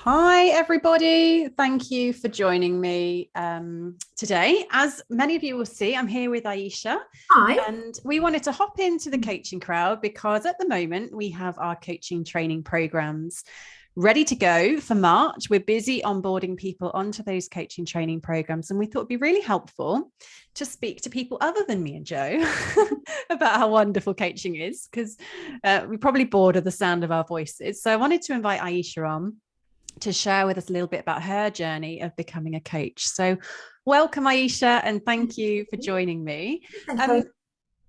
Hi, everybody. Thank you for joining me today. As many of you will see, I'm here with Ayesha, Hi. and we wanted to hop into the coaching crowd because at the moment we have our coaching training programs ready to go for March. We're busy onboarding people onto those coaching training programs, and we thought it'd be really helpful to speak to people other than me and Joe about how wonderful coaching is, because we're probably bored of the sound of our voices. So I wanted to invite Ayesha on to share with us a little bit about her journey of becoming a coach. So, welcome, Ayesha, and thank you for joining me. Thanks, Um,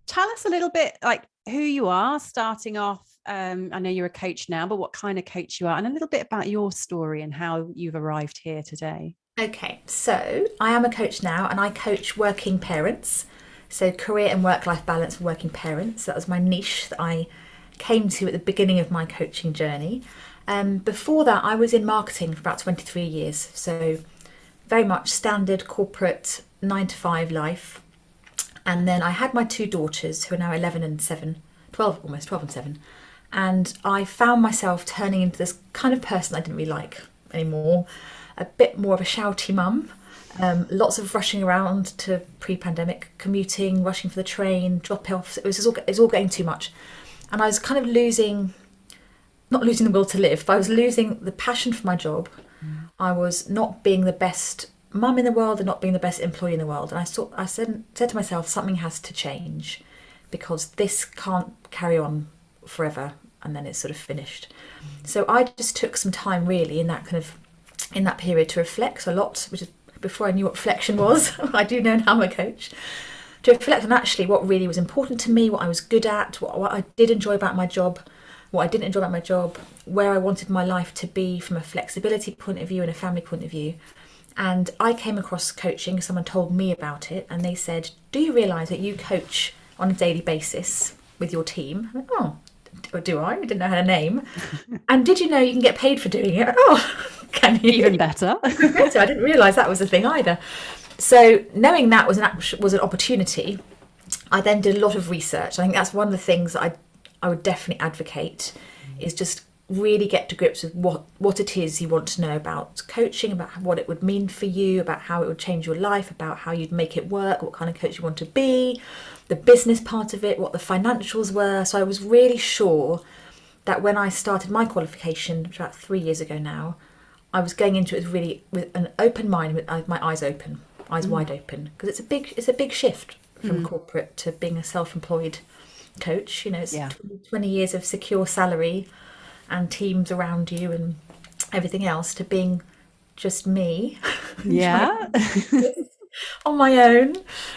Tell us a little bit like who you are, starting off. I know you're a coach now, but what kind of coach you are, and a little bit about your story and how you've arrived here today. Okay, so I am a coach now and I coach working parents. So, career and work life balance for working parents. That was my niche that I came to at the beginning of my coaching journey. Before that, I was in marketing for about 23 years. So, very much standard corporate 9 to 5 life. And then I had my two daughters who are now 11 and 7, 12, almost 12 and 7. And I found myself turning into this kind of person I didn't really like anymore. A bit more of a shouty mum. Lots of rushing around to pre-pandemic, commuting, rushing for the train, drop-offs. It was all getting too much. And I was kind of not losing the will to live, but I was losing the passion for my job. I was not being the best mum in the world and not being the best employee in the world. And I said to myself, something has to change because this can't carry on forever and then it's sort of finished. So I just took some time really in that period to reflect a lot, which is before I knew what reflection was. I do know now I'm a coach. To reflect on actually what really was important to me, what I was good at, what I did enjoy about my job, what I didn't enjoy about my job, where I wanted my life to be from a flexibility point of view and a family point of view. And I came across coaching, someone told me about it, and they said, do you realise that you coach on a daily basis with your team? I went, oh, do I? I didn't know how to name. And did you know you can get paid for doing it? Oh, can you? Even better. Even better. I didn't realise that was a thing either. So knowing that was an opportunity, I then did a lot of research. I think that's one of the things that I would definitely advocate is just really get to grips with what it is you want to know about coaching, about what it would mean for you, about how it would change your life, about how you'd make it work, what kind of coach you want to be, the business part of it, what the financials were. So I was really sure that when I started my qualification about 3 years ago now, I was going into it with an open mind, with my eyes open, eyes wide open, because it's a big shift from corporate to being a self-employed coach. You know, it's 20 years of secure salary and teams around you and everything else to being just me. Yeah. On my own.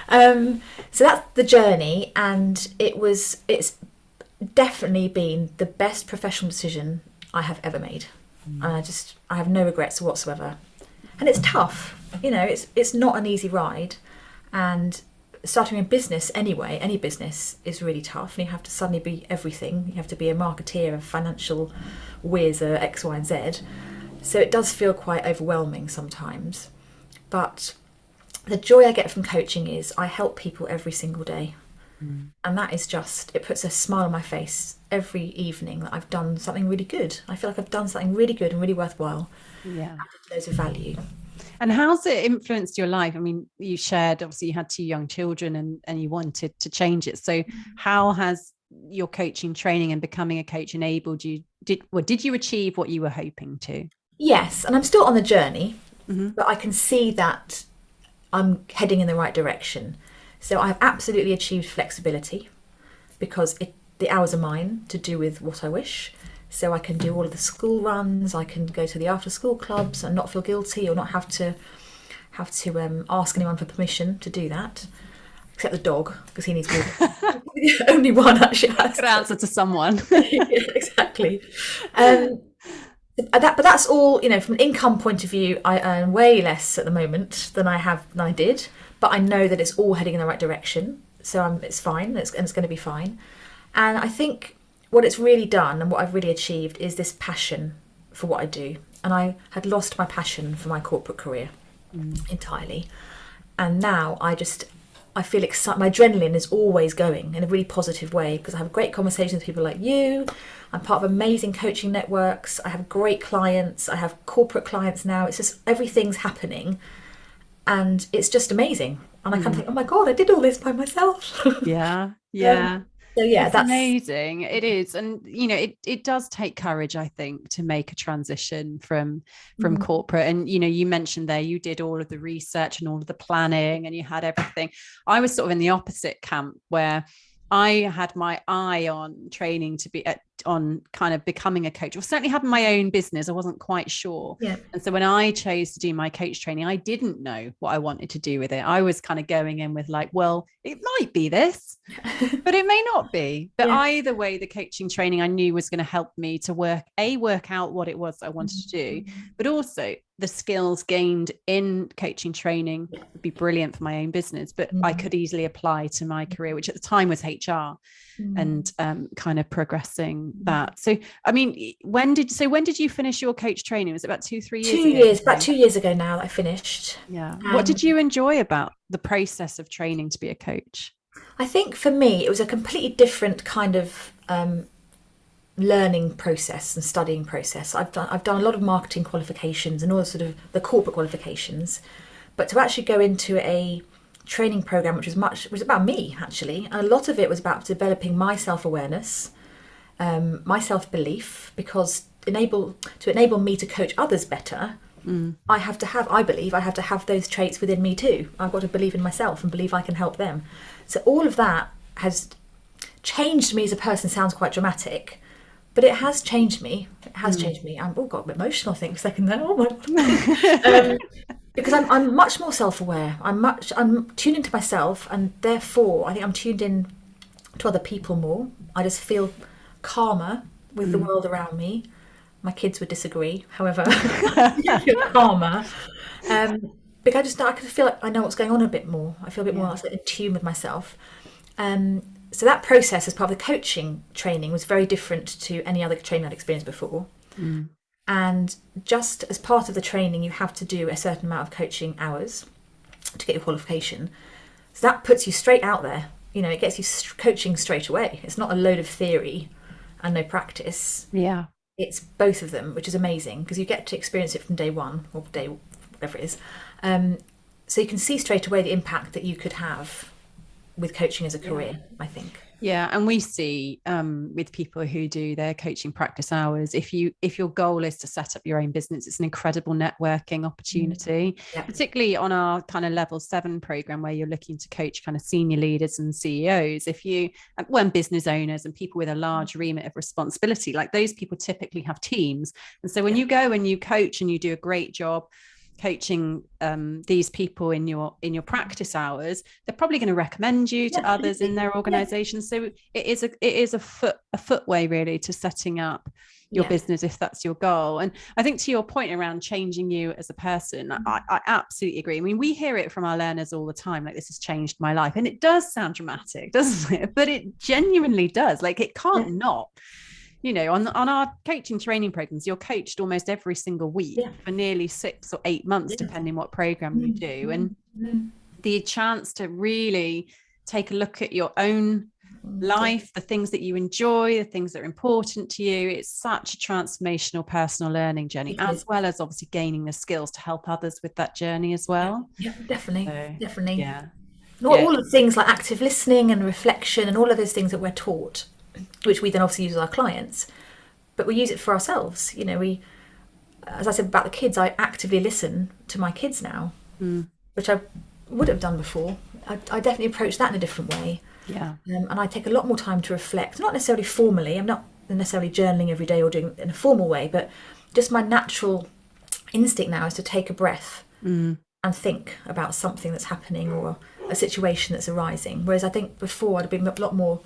So that's the journey, and it's definitely been the best professional decision I have ever made. And I have no regrets whatsoever. And it's tough, you know, it's not an easy ride. And starting a business anyway, any business is really tough. And you have to suddenly be everything. You have to be a marketeer, a financial whiz, a X, Y, and Z. So it does feel quite overwhelming sometimes. But the joy I get from coaching is I help people every single day. And that is just, it puts a smile on my face every evening that I've done something really good. I feel like I've done something really good and really worthwhile. Yeah. Added loads of value. And how's it influenced your life? I mean, you shared, obviously, you had two young children and you wanted to change it. So, how has your coaching training and becoming a coach enabled you? Did you achieve what you were hoping to? Yes, and I'm still on the journey, Mm-hmm. but I can see that I'm heading in the right direction. So I've absolutely achieved flexibility because the hours are mine to do with what I wish. So I can do all of the school runs, I can go to the after school clubs and not feel guilty or not have to ask anyone for permission to do that, except the dog because he needs water. The only one actually has. Could answer to someone. Yeah, exactly. But that's all, you know, from an income point of view, I earn way less at the moment than I did, but I know that it's all heading in the right direction. So it's fine, and it's going to be fine. And I think what it's really done and what I've really achieved is this passion for what I do. And I had lost my passion for my corporate career entirely. And now I feel excited. My adrenaline is always going in a really positive way because I have great conversations with people like you. I'm part of amazing coaching networks. I have great clients. I have corporate clients now. It's just everything's happening and it's just amazing. And I kind of think, oh my God, I did all this by myself. Yeah. Yeah. So yeah, it's that's amazing. It is. And it does take courage, I think, to make a transition from corporate. And you mentioned there you did all of the research and all of the planning and you had everything. I was sort of in the opposite camp where I had my eye on training to be on kind of becoming a coach, or certainly having my own business. I wasn't quite sure. Yeah. And so when I chose to do my coach training, I didn't know what I wanted to do with it. I was kind of going in with like, well, it might be this, but it may not be. But either way, the coaching training I knew was going to help me to work out what it was I wanted to do, but also the skills gained in coaching training would be brilliant for my own business, but I could easily apply to my career, which at the time was HR, and kind of progressing that. So, I mean, when did you finish your coach training? Was it about 2-3 years ago? About 2 years ago now that I finished. Yeah. What did you enjoy about the process of training to be a coach? I think for me, it was a completely different kind of learning process and studying process. I've done a lot of marketing qualifications and all sort of the corporate qualifications, but to actually go into a training program which was about me actually, and a lot of it was about developing my self-awareness, my self-belief, because to enable me to coach others better, I believe I have to have those traits within me too. I've got to believe in myself and believe I can help them. So all of that has changed me as a person. Sounds quite dramatic, but it has changed me. It has changed me. I'm got a bit emotional, I think, for a second there. Oh my God. Because I'm much more self-aware. I'm tuned into myself, and therefore I think I'm tuned in to other people more. I just feel calmer with the world around me. My kids would disagree, however, I feel calmer. Because I can feel like I know what's going on a bit more. I feel a bit more in tune with myself. So that process as part of the coaching training was very different to any other training I'd experienced before. And just as part of the training, you have to do a certain amount of coaching hours to get your qualification. So that puts you straight out there. It gets you coaching straight away. It's not a load of theory and no practice. Yeah. It's both of them, which is amazing because you get to experience it from day one or day whatever it is. So you can see straight away the impact that you could have with coaching as a career, I think. Yeah, and we see with people who do their coaching practice hours, if your goal is to set up your own business, it's an incredible networking opportunity, particularly on our kind of level 7 program where you're looking to coach kind of senior leaders and CEOs. When business owners and people with a large remit of responsibility, like those people typically have teams. And so when you go and you coach and you do a great job coaching these people in your practice hours, they're probably going to recommend you to others in their organization. So it is a footway really to setting up your business if that's your goal. And I think to your point around changing you as a person, I absolutely agree. I mean, we hear it from our learners all the time, like, this has changed my life. And it does sound dramatic, doesn't it? But it genuinely does. Like, it can't not. On our coaching training programs, you're coached almost every single week for nearly 6 or 8 months, depending what program you do. And the chance to really take a look at your own life, the things that you enjoy, the things that are important to you, it's such a transformational personal learning journey, as well as obviously gaining the skills to help others with that journey as well. Definitely. All of the things like active listening and reflection and all of those things that we're taught, which we then obviously use with our clients, but we use it for ourselves. We, as I said about the kids, I actively listen to my kids now, which I would have done before. I definitely approach that in a different way. And I take a lot more time to reflect, not necessarily formally. I'm not necessarily journaling every day or doing it in a formal way, but just my natural instinct now is to take a breath and think about something that's happening or a situation that's arising. Whereas I think before I'd have been a lot more,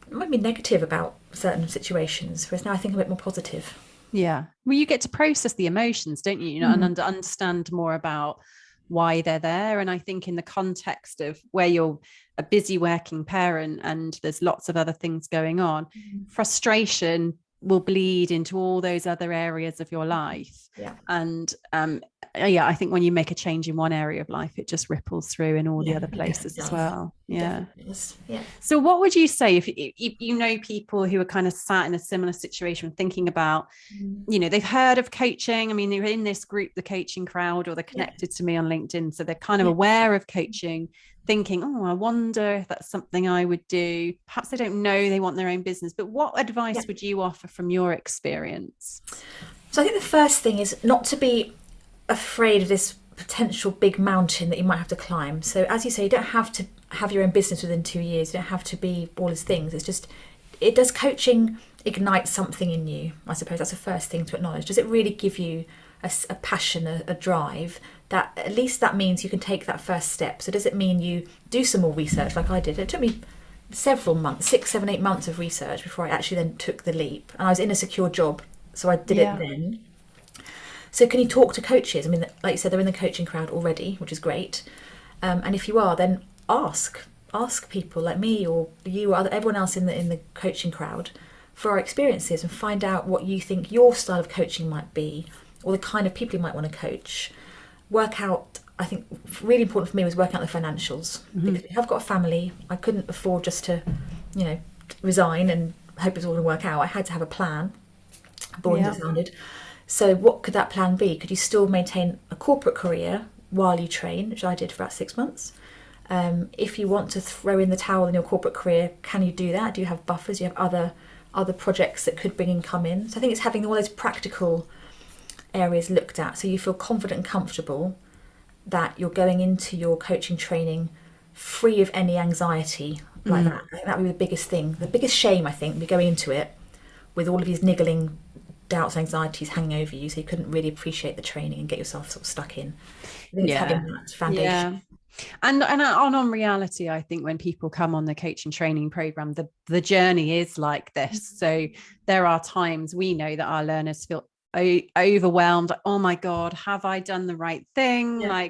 might be negative about certain situations, whereas now I think a bit more positive. Well, you get to process the emotions, don't you? And understand more about why they're there. And I think in the context of where you're a busy working parent and there's lots of other things going on, frustration will bleed into all those other areas of your life. Yeah. And I think when you make a change in one area of life, it just ripples through in all the other places as well. Yeah. So what would you say if you know people who are kind of sat in a similar situation, thinking about, they've heard of coaching? I mean, they're in this group, the coaching crowd, or they're connected to me on LinkedIn, so they're kind of aware of coaching, thinking, oh, I wonder if that's something I would do. Perhaps they don't know they want their own business, but what advice would you offer from your experience? So I think the first thing is not to be afraid of this potential big mountain that you might have to climb. So as you say, you don't have to have your own business within 2 years. You don't have to be all these things. It's just, does coaching ignite something in you? I suppose that's the first thing to acknowledge. Does it really give you a passion, a drive? That at least that means you can take that first step. So does it mean you do some more research like I did? It took me several months, 6, 7, 8 months of research before I actually then took the leap. And I was in a secure job, so I did it then. So can you talk to coaches? I mean, like you said, they're in the coaching crowd already, which is great. And if you are, then ask people like me or you or everyone else in the coaching crowd for our experiences, and find out what you think your style of coaching might be, or the kind of people you might want to coach. Work out, I think really important for me was working out the financials. Because if I've got a family, I couldn't afford just to, resign and hope it's all going to work out. I had to have a plan, boring as it sounded. So what could that plan be? Could you still maintain a corporate career while you train, which I did for about 6 months? If you want to throw in the towel in your corporate career, can you do that? Do you have buffers? Do you have other projects that could bring income in? So I think it's having all those practical areas looked at, so you feel confident and comfortable that you're going into your coaching training free of any anxiety like that. I think that would be the biggest thing. The biggest shame, I think, would be going into it with all of these niggling doubts, anxieties hanging over you, so you couldn't really appreciate the training and get yourself sort of stuck in. I think it's having that foundation. And on reality, I think when people come on the coaching training program, the journey is like this. So there are times we know that our learners feel overwhelmed. Oh my God, have I done the right thing? I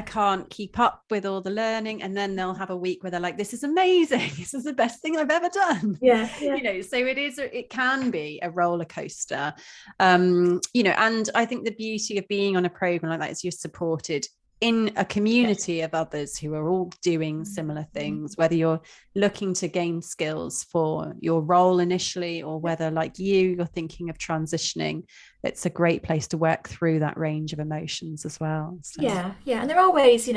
can't keep up with all the learning. And then they'll have a week where they're like, this is amazing. This is the best thing I've ever done. So it can be a roller coaster. And I think the beauty of being on a program like that is you're supported in a community of others who are all doing similar things, whether you're looking to gain skills for your role initially, or whether like you're thinking of transitioning. It's a great place to work through that range of emotions as well. So. And there are ways,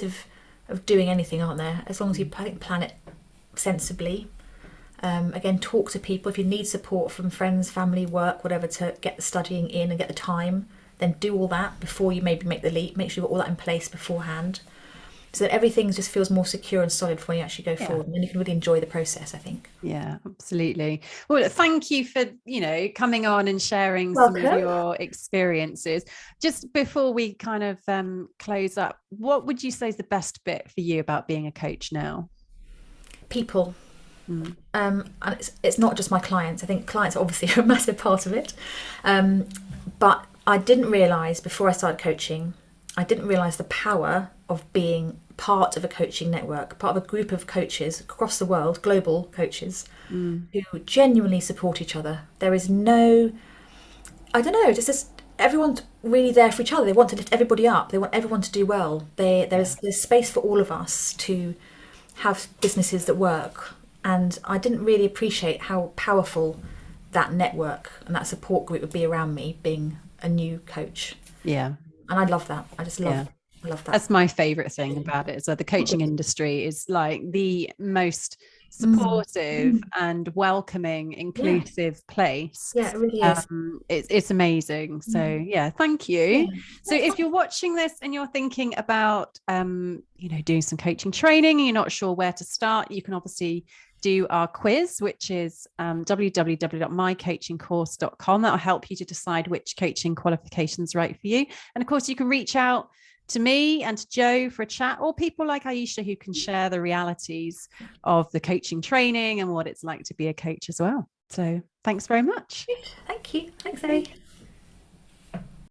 of doing anything, aren't there? As long as you, I think, plan it sensibly. Again, talk to people. If you need support from friends, family, work, whatever, to get the studying in and get the time, then do all that before you maybe make the leap. Make sure you've got all that in place beforehand, so that everything just feels more secure and solid when you actually go forward, and then you can really enjoy the process, I think. Yeah, absolutely. Well, thank you for coming on and sharing some of your experiences. Just before we kind of close up, what would you say is the best bit for you about being a coach now? People. And it's not just my clients. I think clients are obviously a massive part of it, but I didn't realise before I started coaching, I didn't realise the power of being part of a coaching network, part of a group of coaches across the world, global coaches, who genuinely support each other. There is no, just everyone's really there for each other. They want to lift everybody up. They want everyone to do well. There's space for all of us to have businesses that work. And I didn't really appreciate how powerful that network and that support group would be around me, being a new coach. And I love that. I love that. That's my favorite thing about it. So the coaching industry is like the most supportive and welcoming, inclusive place. It really is. It's amazing. So thank you. So if you're watching this and you're thinking about doing some coaching training and you're not sure where to start, you can obviously do our quiz, which is www.mycoachingcourse.com. That'll help you to decide which coaching qualification's right for you. And of course, you can reach out to me and to Joe for a chat, or people like Ayesha who can share the realities of the coaching training and what it's like to be a coach as well. So thanks very much. Thank you. Thanks, Ellie.